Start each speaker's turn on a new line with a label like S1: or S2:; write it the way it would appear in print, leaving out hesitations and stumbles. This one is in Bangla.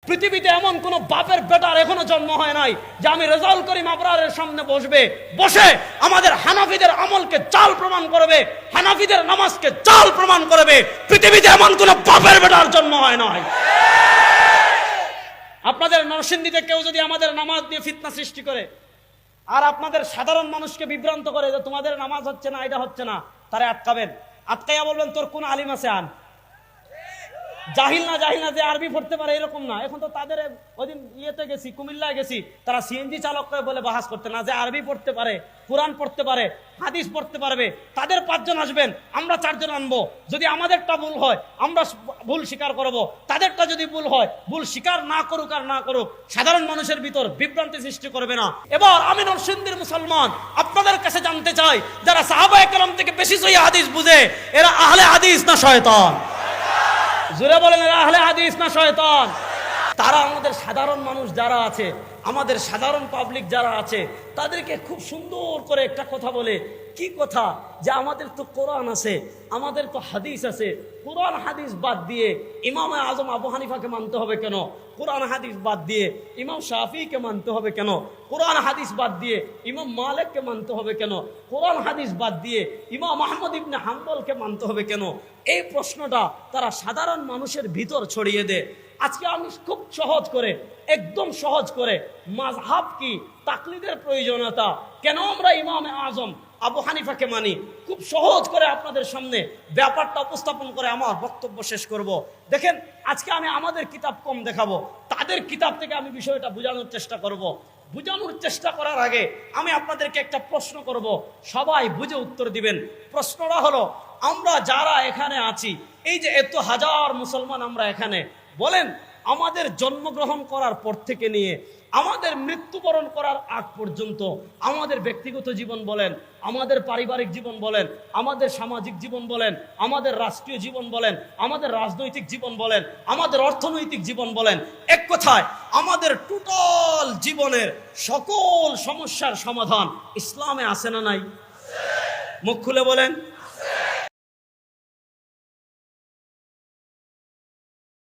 S1: পৃথিবীতে এমন কোন বাপের বেটার এখনো জন্ম হয় নাই যে আমি রেজাউল করিম আবরারের সামনে বসে আমাদের হানাফিদের আমলকে জাল প্রমাণ করবে, হানাফিদের নামাজকে জাল প্রমাণ করবে। পৃথিবীতে এমন কোন বাপের বেটার জন্ম হয় নাই। আপনাদের নরসিংদীতে কেউ যদি আমাদের নামাজ নিয়ে ফিতনা সৃষ্টি করে আর আপনাদের সাধারণ মানুষকে বিভ্রান্ত করে যে তোমাদের নামাজ হচ্ছে না, এটা হচ্ছে না, তারা আটকাবেন। আটকাইয়া বলবেন তোর কোন আলিম আছে আন। জাহিল না যে আরবি পড়তে পারে এরকম না। এখন তো তাদের ওইদিন ইয়েতে গেছি, কুমিল্লায় গেছি, তারা সিএনজি চালক বলে বাহাস করতে না যে আরবি পড়তে পারে, কোরআন পড়তে পারে, হাদিস পড়তে পারবে। তাদের 5 জন আসবেন, আমরা 4 জন আনবো। যদি আমাদেরটা ভুল হয় আমরা ভুল স্বীকার করব, তাদেরটা যদি ভুল হয় ভুল স্বীকার না করুক আর না করুক, সাধারণ মানুষের ভিতর বিভ্রান্তি সৃষ্টি করবে না। এবার আমি নরসিংদীর মুসলমান আপনাদের কাছে জানতে চাই, যারা সাহাবায়ে কেরাম থেকে বেশি সহিহ হাদিস বুঝে এরা আহলে হাদিস না শয়তান? জোরে বলেন, এরা আহলে হাদিস না শয়তান? তারা আমাদের সাধারণ মানুষ যারা আছে, আমাদের সাধারণ পাবলিক যারা আছে, তাদেরকে খুব সুন্দর করে একটা কথা বলে। কি কথা? যে আমাদের তো কোরআন আছে, আমাদের তো হাদিস আছে। কোরআন হাদিস বাদ দিয়ে ইমাম আজম আবু হানিফাকে মানতে হবে কেন? কোরআন হাদিস বাদ দিয়ে ইমাম শাফিকে মানতে হবে কেন? কোরআন হাদিস বাদ দিয়ে ইমাম মালিককে মানতে হবে কেন? কোরআন হাদিস বাদ দিয়ে ইমাম আহমদ ইবনে হাম্বলকে মানতে হবে কেন? এই প্রশ্নটা তারা সাধারণ মানুষের ভিতর ছড়িয়ে দেয়। আজকে আমি খুব সহজ করে, একদম সহজ করে, মাযহাব কি, তাকলিদের প্রয়োজনীয়তা, কেন আমরা ইমাম আজম আবু হানিফাকে মানি, খুব সহজ করে আপনাদের সামনে ব্যাপারটা উপস্থাপন করে আমার বক্তব্য শেষ করব। দেখেন, আজকে আমি আমাদের কিতাব কম দেখাবো, তাদের কিতাব থেকে আমি বিষয়টা বোঝানোর চেষ্টা করব। বোঝানোর চেষ্টা করার আগে আমি আপনাদেরকে একটা প্রশ্ন করব, সবাই বুঝে উত্তর দিবেন। প্রশ্নটা হলো, আমরা যারা এখানে আছি, এই যে এত হাজার মুসলমান আমরা এখানে, বলেন আমাদের জন্মগ্রহণ করার পর থেকে নিয়ে আমাদের মৃত্যুবরণ করার আগ পর্যন্ত আমাদের ব্যক্তিগত জীবন বলেন, আমাদের পারিবারিক জীবন বলেন, আমাদের সামাজিক জীবন বলেন, আমাদের রাষ্ট্রীয় জীবন বলেন, আমাদের রাজনৈতিক জীবন বলেন, আমাদের অর্থনৈতিক জীবন বলেন, এক কথায় আমাদের টোটাল জীবনের সকল সমস্যার সমাধান ইসলামে আছে না নাই? মুখ খুলে বলেন।